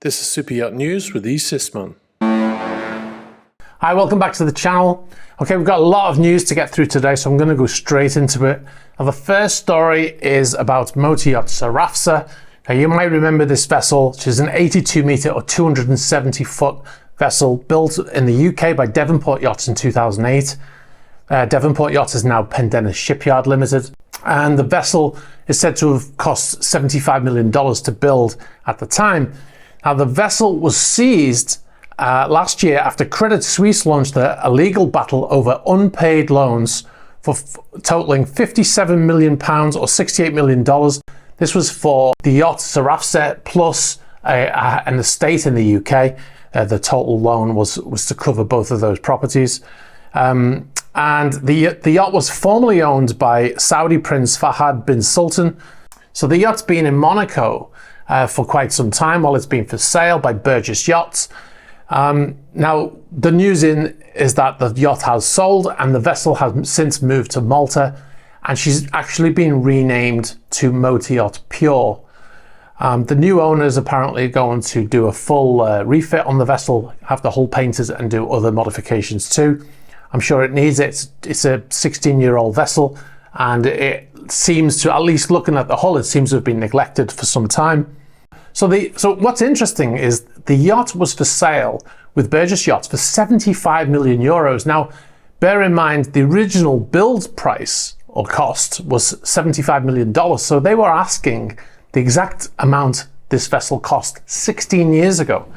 This is Super Yacht News with Sisman. Hi, welcome back to the channel. Okay, we've got a lot of news to get through today, so I'm going to go straight into it. Now, the first story is about motor yacht Sarafsa. Now, you might remember this vessel. She's an 82 meter or 270 foot vessel built in the UK by Devonport Yachts in 2008. Devonport Yachts is now Pendennis Shipyard Limited, and the vessel is said to have cost $75 million to build at the time. Now, the vessel was seized last year after Credit Suisse launched a legal battle over unpaid loans for totaling £57 million or $68 million. This was for the yacht Sarafsa plus an estate in the UK. The total loan was to cover both of those properties. And the yacht was formerly owned by Saudi Prince Fahad bin Sultan. So the yacht's been in Monaco for quite some time while it's been for sale by Burgess Yachts. Now, the news is that the yacht has sold and the vessel has since moved to Malta, and she's actually been renamed to Motor Yacht Pure. The new owner is apparently going to do a full refit on the vessel, have the hull painted and do other modifications too. I'm sure it needs it. It's a 16-year-old vessel, and it seems to, at least looking at the hull, it seems to have been neglected for some time. So what's interesting is the yacht was for sale with Burgess Yachts for 75 million euros. Now, bear in mind the original build price or cost was $75 million. So they were asking the exact amount this vessel cost 16 years ago.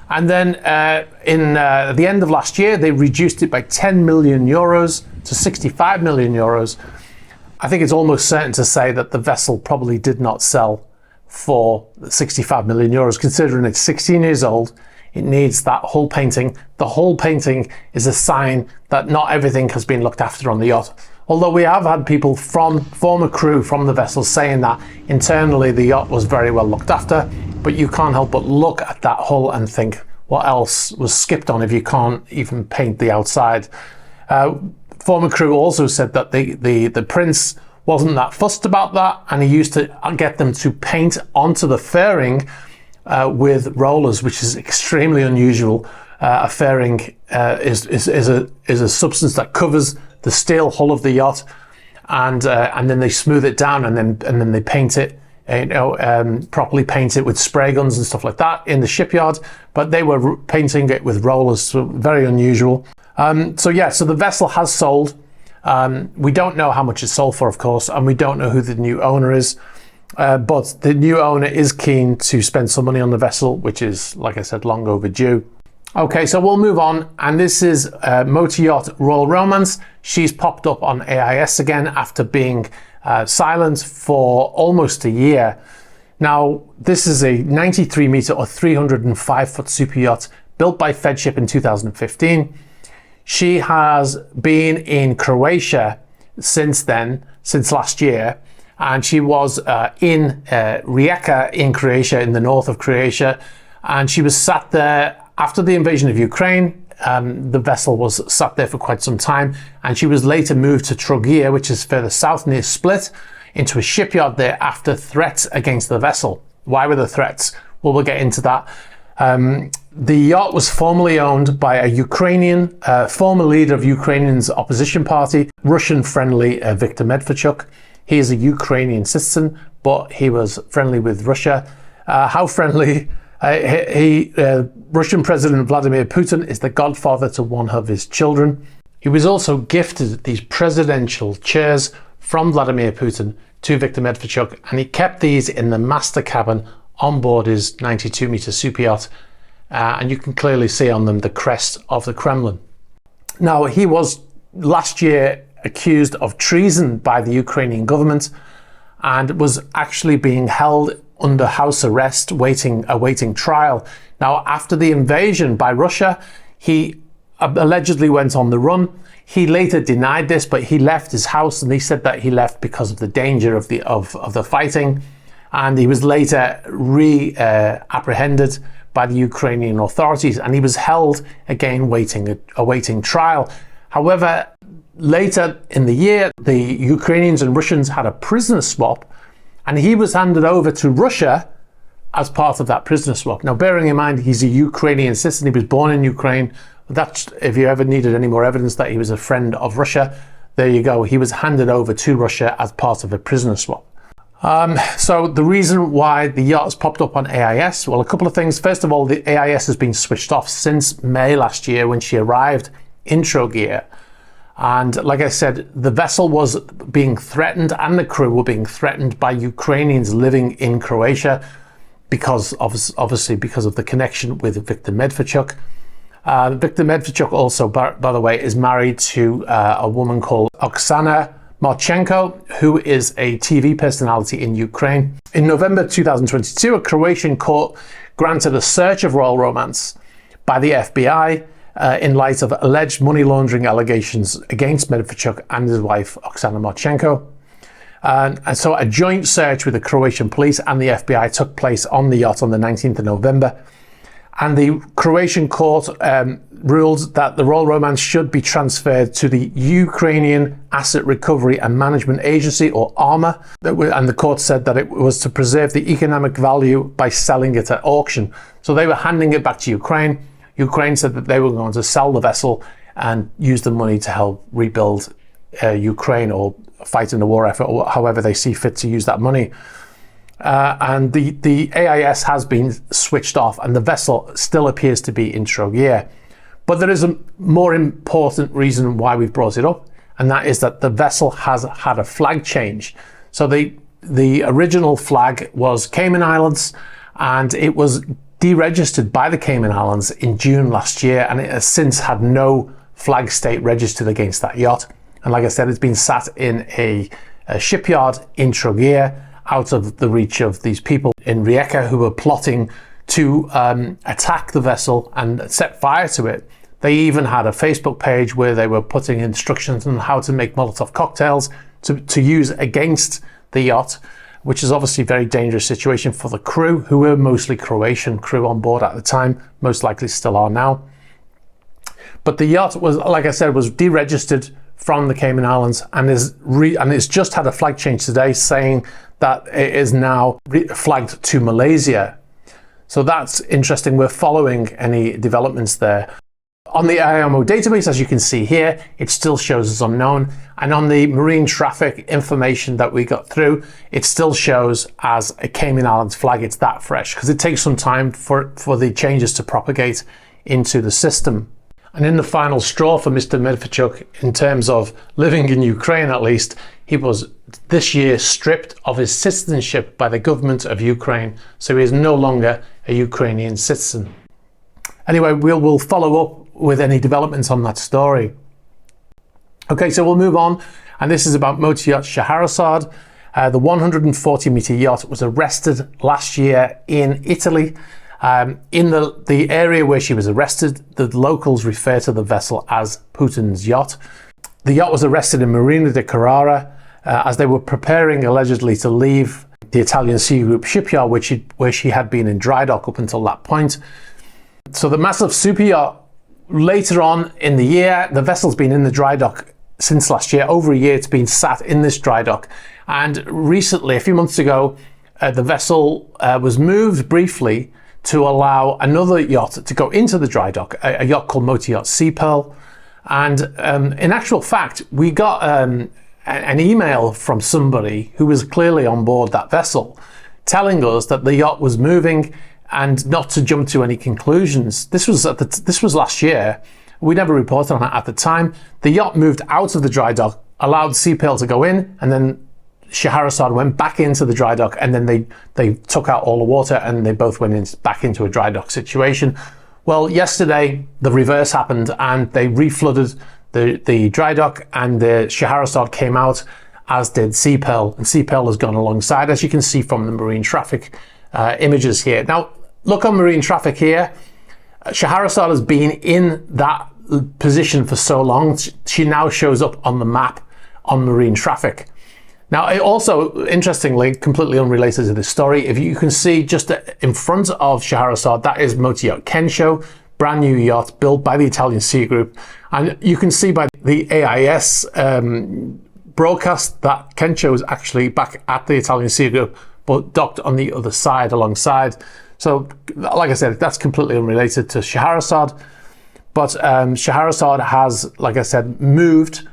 And then at the end of last year, they reduced it by 10 million euros to 65 million euros. I think it's almost certain to say that the vessel probably did not sell for 65 million euros, considering it's 16 years old. It needs that hull painting. The hull painting is a sign that not everything has been looked after on the yacht. Although we have had people from former crew from the vessel saying that internally the yacht was very well looked after, but you can't help but look at that hull and think, what else was skipped on if you can't even paint the outside? Former crew also said that the Prince wasn't that fussed about that, and he used to get them to paint onto the fairing with rollers, which is extremely unusual. A fairing is a substance that covers the steel hull of the yacht, and then they smooth it down, and then they paint it, properly paint it with spray guns and stuff like that in the shipyard. But they were painting it with rollers, so very unusual. So the vessel has sold. We don't know how much it's sold for, of course, and we don't know who the new owner is. But the new owner is keen to spend some money on the vessel, which is, like I said, long overdue. Okay, so we'll move on, and this is Motor Yacht Royal Romance. She's popped up on AIS again after being silent for almost a year. Now, this is a 93 meter or 305 foot super yacht built by Fedship in 2015. She has been in Croatia since then, since last year, and she was in Rijeka in Croatia, in the north of Croatia, and she was sat there after the invasion of Ukraine. The vessel was sat there for quite some time, and she was later moved to Trogir, which is further south near Split, into a shipyard there after threats against the vessel. Why were the threats? Well, we'll get into that. The yacht was formerly owned by a Ukrainian, former leader of Ukrainian's opposition party, Russian-friendly Viktor Medvedchuk. He is a Ukrainian citizen, but he was friendly with Russia. How friendly? Russian President Vladimir Putin is the godfather to one of his children. He was also gifted these presidential chairs from Vladimir Putin to Viktor Medvedchuk, and he kept these in the master cabin on board his 92 meter super yacht. And you can clearly see on them the crest of the Kremlin. Now, he was last year accused of treason by the Ukrainian government and was actually being held under house arrest, awaiting trial. Now, after the invasion by Russia, he allegedly went on the run. He later denied this, but he left his house, and he said that he left because of the danger of the fighting. And he was later apprehended by the Ukrainian authorities, and he was held again awaiting trial. However, later in the year, the Ukrainians and Russians had a prisoner swap, and he was handed over to Russia as part of that prisoner swap. Now, bearing in mind, he's a Ukrainian citizen. He was born in Ukraine. That's, if you ever needed any more evidence that he was a friend of Russia, there you go. He was handed over to Russia as part of a prisoner swap. So the reason why the yacht has popped up on AIS, well, a couple of things. First of all, the AIS has been switched off since May last year when she arrived in Trogia. And like I said, the vessel was being threatened and the crew were being threatened by Ukrainians living in Croatia because obviously because of the connection with Viktor Medvedchuk. Viktor Medvedchuk also, by the way, is married to a woman called Oksana Marchenko, who is a TV personality in Ukraine. In November 2022, a Croatian court granted a search of Royal Romance by the FBI in light of alleged money laundering allegations against Medvedchuk and his wife, Oksana Marchenko. And so a joint search with the Croatian police and the FBI took place on the yacht on the 19th of November. And the Croatian court ruled that the Royal Romance should be transferred to the Ukrainian Asset Recovery and Management Agency, or ARMA. And the court said that it was to preserve the economic value by selling it at auction. So they were handing it back to Ukraine. Ukraine said that they were going to sell the vessel and use the money to help rebuild Ukraine or fight in the war effort, or however they see fit to use that money. And the AIS has been switched off and the vessel still appears to be in Trogia. But there is a more important reason why we've brought it up, and that is that the vessel has had a flag change. So the original flag was Cayman Islands, and it was deregistered by the Cayman Islands in June last year, and it has since had no flag state registered against that yacht. And like I said, it's been sat in a shipyard in Trogia, out of the reach of these people in Rijeka who were plotting to attack the vessel and set fire to it. They even had a Facebook page where they were putting instructions on how to make Molotov cocktails to use against the yacht, which is obviously a very dangerous situation for the crew, who were mostly Croatian crew on board at the time, most likely still are now. But the yacht was, like I said, was deregistered from the Cayman Islands and it's just had a flag change today saying that it is now flagged to Malaysia. So that's interesting. We're following any developments there. On the IMO database, as you can see here, it still shows as unknown. And on the marine traffic information that we got through, it still shows as a Cayman Islands flag. It's that fresh because it takes some time for the changes to propagate into the system. And in the final straw for Mr. Medvedchuk, in terms of living in Ukraine at least, he was this year stripped of his citizenship by the government of Ukraine. So he is no longer a Ukrainian citizen. Anyway, we'll follow up with any developments on that story. Okay, so we'll move on. And this is about motor yacht Scheherazade. The 140-meter yacht was arrested last year in Italy. In the area where she was arrested, the locals refer to the vessel as Putin's yacht. The yacht was arrested in Marina di Carrara as they were preparing allegedly to leave the Italian Sea Group shipyard where she had been in dry dock up until that point. So the massive super yacht, later on in the year, the vessel's been in the dry dock since last year. Over a year it's been sat in this dry dock, and recently, a few months ago, the vessel was moved briefly to allow another yacht to go into the dry dock, a yacht called Motor Yacht Sea Pearl. And in actual fact, we got an email from somebody who was clearly on board that vessel telling us that the yacht was moving and not to jump to any conclusions. This was last year. We never reported on it at the time. The yacht moved out of the dry dock, allowed Sea Pearl to go in, and then Scheherazade went back into the dry dock, and then they took out all the water and they both went back into a dry dock situation. Well, yesterday the reverse happened and they reflooded the dry dock, and the Scheherazade came out, as did Sea Pearl, and Sea Pearl has gone alongside, as you can see from the marine traffic images here. Now look on marine traffic here. Scheherazade has been in that position for so long, she now shows up on the map on marine traffic. Now, it also, interestingly, completely unrelated to this story, if you can see just in front of Scheherazade, that is Motor Yacht Kensho, brand new yacht built by the Italian Sea Group. And you can see by the AIS broadcast that Kensho is actually back at the Italian Sea Group but docked on the other side alongside. So, like I said, that's completely unrelated to Scheherazade. But Scheherazade has, like I said, moved,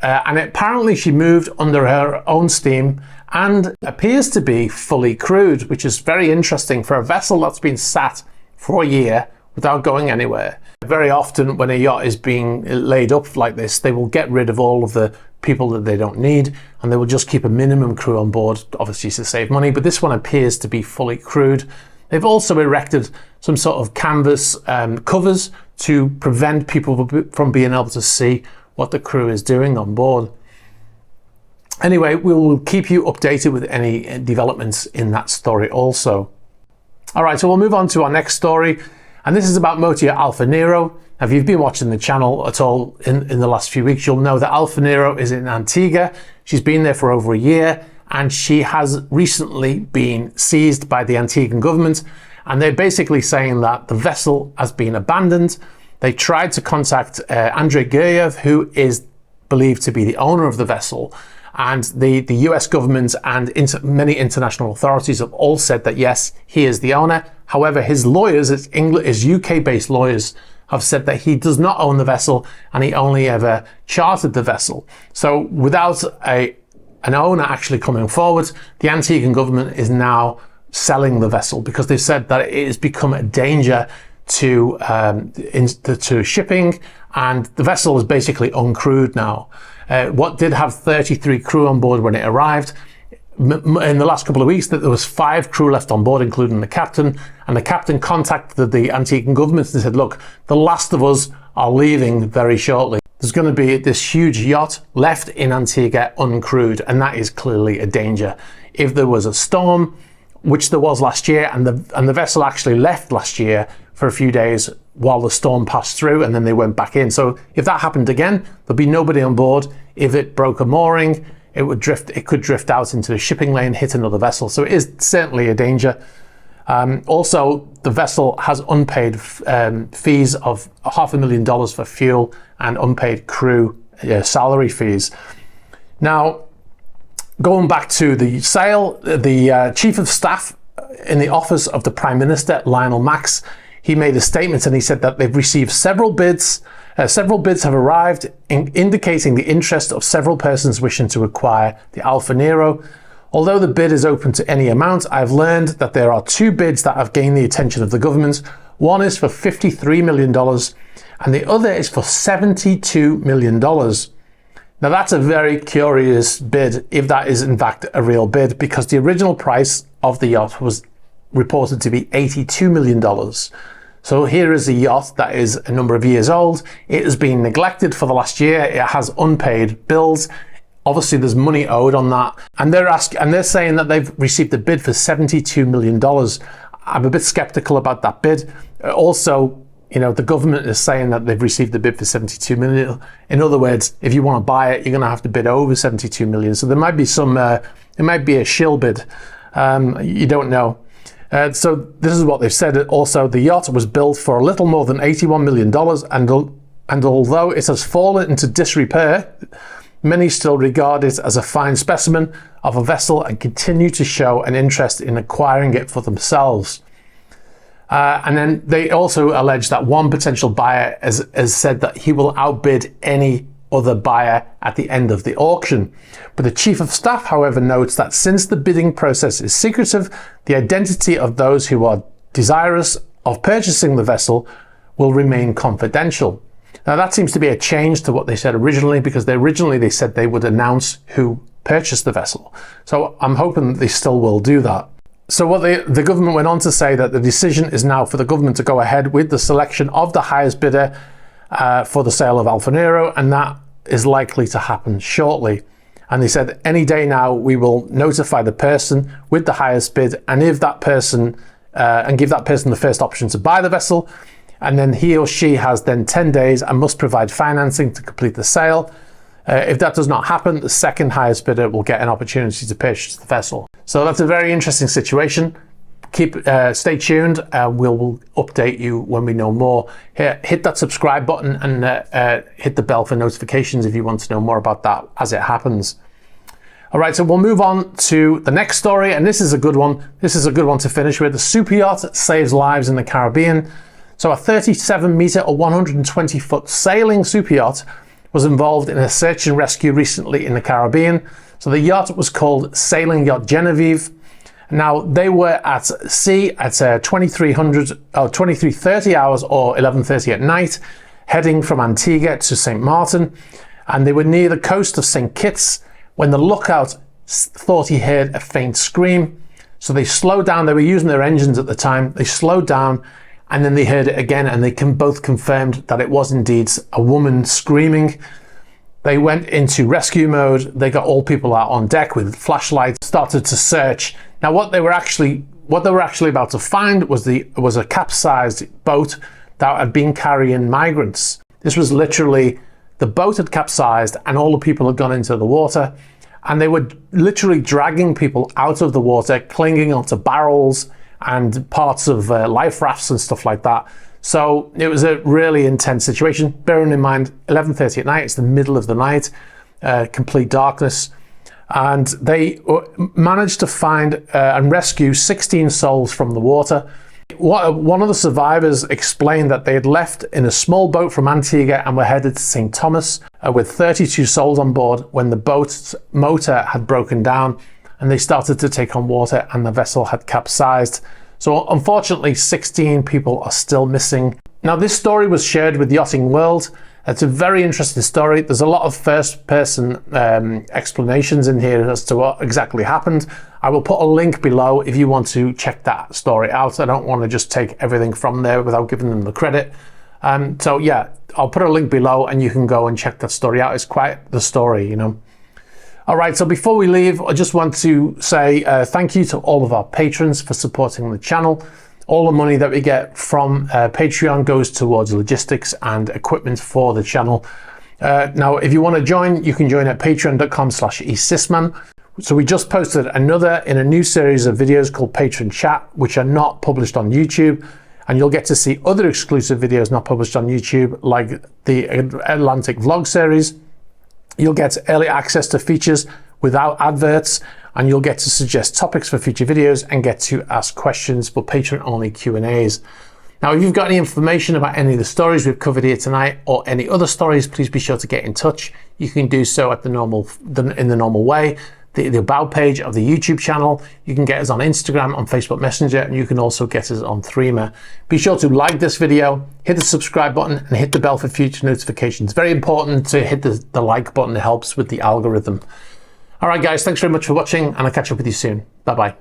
and apparently she moved under her own steam and appears to be fully crewed, which is very interesting for a vessel that's been sat for a year without going anywhere. Very often when a yacht is being laid up like this, they will get rid of all of the people that they don't need, and they will just keep a minimum crew on board, obviously to save money, but this one appears to be fully crewed. They've also erected some sort of canvas covers to prevent people from being able to see what the crew is doing on board. Anyway, we will keep you updated with any developments in that story also. All right, so we'll move on to our next story, and this is about motor Alfa Nero. Now, if you've been watching the channel at all in the last few weeks, you'll know that Alfa Nero is in Antigua. She's been there for over a year, and she has recently been seized by the Antiguan government, and they're basically saying that the vessel has been abandoned. They tried to contact Andrei Guryev, who is believed to be the owner of the vessel, and the US government and many international authorities have all said that yes, he is the owner. However, his lawyers, his UK-based lawyers, have said that he does not own the vessel and he only ever chartered the vessel. So without an owner actually coming forward, the Antiguan government is now selling the vessel because they've said that it has become a danger to shipping, and the vessel is basically uncrewed now. What did have 33 crew on board when it arrived, in the last couple of weeks, that there was 5 crew left on board, including the captain, and the captain contacted the Antiguan government and said, look, the last of us are leaving very shortly. There's going to be this huge yacht left in Antigua uncrewed, and that is clearly a danger. If there was a storm, which there was last year, and the vessel actually left last year for a few days while the storm passed through, and then they went back in. So if that happened again, there'll be nobody on board. If it broke a mooring, it could drift out into the shipping lane, hit another vessel. So it is certainly a danger. Also, the vessel has unpaid fees of $500,000 for fuel and unpaid crew salary fees. Now, going back to the sale, the chief of staff in the office of the Prime Minister, Lionel Max, he made a statement and he said that they've received several bids. Several bids have arrived, indicating the interest of several persons wishing to acquire the Alfa Nero. Although the bid is open to any amount, I've learned that there are 2 bids that have gained the attention of the government. One is for $53 million and the other is for $72 million. Now that's a very curious bid, if that is in fact a real bid, because the original price of the yacht was reported to be $82 million. So here is a yacht that is a number of years old. It has been neglected for the last year. It has unpaid bills. Obviously there's money owed on that. And they're saying that they've received a bid for $72 million. I'm a bit skeptical about that bid. Also, the government is saying that they've received a bid for $72 million. In other words, if you want to buy it, you're going to have to bid over $72 million. So there might be it might be a shill bid. You don't know. So this is what they've said. Also, the yacht was built for a little more than $81 million, and although it has fallen into disrepair, many still regard it as a fine specimen of a vessel and continue to show an interest in acquiring it for themselves. And then they also allege that one potential buyer has said that he will outbid any other buyer at the end of the auction. But the Chief of Staff, however, notes that since the bidding process is secretive, the identity of those who are desirous of purchasing the vessel will remain confidential. Now that seems to be a change to what they said originally, because they said they would announce who purchased the vessel. So I'm hoping that they still will do that. So what the government went on to say that the decision is now for the government to go ahead with the selection of the highest bidder for the sale of Alfa Nero, and that is likely to happen shortly. And they said any day now we will notify the person with the highest bid, and if that person and give that person the first option to buy the vessel, and then he or she has then 10 days and must provide financing to complete the sale. If that does not happen, the second highest bidder will get an opportunity to purchase the vessel. So that's a very interesting situation. Stay tuned. We'll update you when we know more. Hit that subscribe button and hit the bell for notifications if you want to know more about that as it happens. All right, so we'll move on to the next story, and this is a good one. This is a good one to finish with. The superyacht saves lives in the Caribbean. So a 37-meter or 120-foot sailing superyacht was involved in a search and rescue recently in the Caribbean. So the yacht was called Sailing Yacht Genevieve. Now they were at sea at 2330 hours or 11:30 at night, heading from Antigua to St. Martin, and they were near the coast of St. Kitts when the lookout thought he heard a faint scream. So they slowed down. They were using their engines at the time. They slowed down, and then they heard it again, and they both confirmed that it was indeed a woman screaming. They went into rescue mode. They got all people out on deck with flashlights, started to search. Now what they were actually about to find was a capsized boat that had been carrying migrants. This was literally, the boat had capsized and all the people had gone into the water, and they were literally dragging people out of the water, clinging onto barrels and parts of life rafts and stuff like that. So it was a really intense situation. Bearing in mind, 11:30 at night, it's the middle of the night, complete darkness. And they managed to find and rescue 16 souls from the water. One of the survivors explained that they had left in a small boat from Antigua and were headed to St. Thomas with 32 souls on board when the boat's motor had broken down and they started to take on water and the vessel had capsized. So unfortunately, 16 people are still missing. Now this story was shared with Yachting World. It's a very interesting story. There's a lot of first-person explanations in here as to what exactly happened. I will put a link below if you want to check that story out. I don't want to just take everything from there without giving them the credit. So yeah, I'll put a link below and you can go and check that story out. It's quite the story, you know. All right, so before we leave, I just want to say thank you to all of our patrons for supporting the channel. All the money that we get from Patreon goes towards logistics and equipment for the channel. Now, if you want to join, you can join at patreon.com/esysman. So we just posted another in a new series of videos called Patron Chat, which are not published on YouTube. And you'll get to see other exclusive videos not published on YouTube, like the Atlantic vlog series. You'll get early access to features without adverts, and you'll get to suggest topics for future videos and get to ask questions for patron-only Q&As. Now, if you've got any information about any of the stories we've covered here tonight or any other stories, please be sure to get in touch. You can do so at in the normal way. The about page of the YouTube channel. You can get us on Instagram, on Facebook Messenger, and you can also get us on Threema. Be sure to like this video, hit the subscribe button, and hit the bell for future notifications. Very important to hit the like button. It helps with the algorithm. All right, guys, thanks very much for watching, and I'll catch up with you soon. Bye-bye.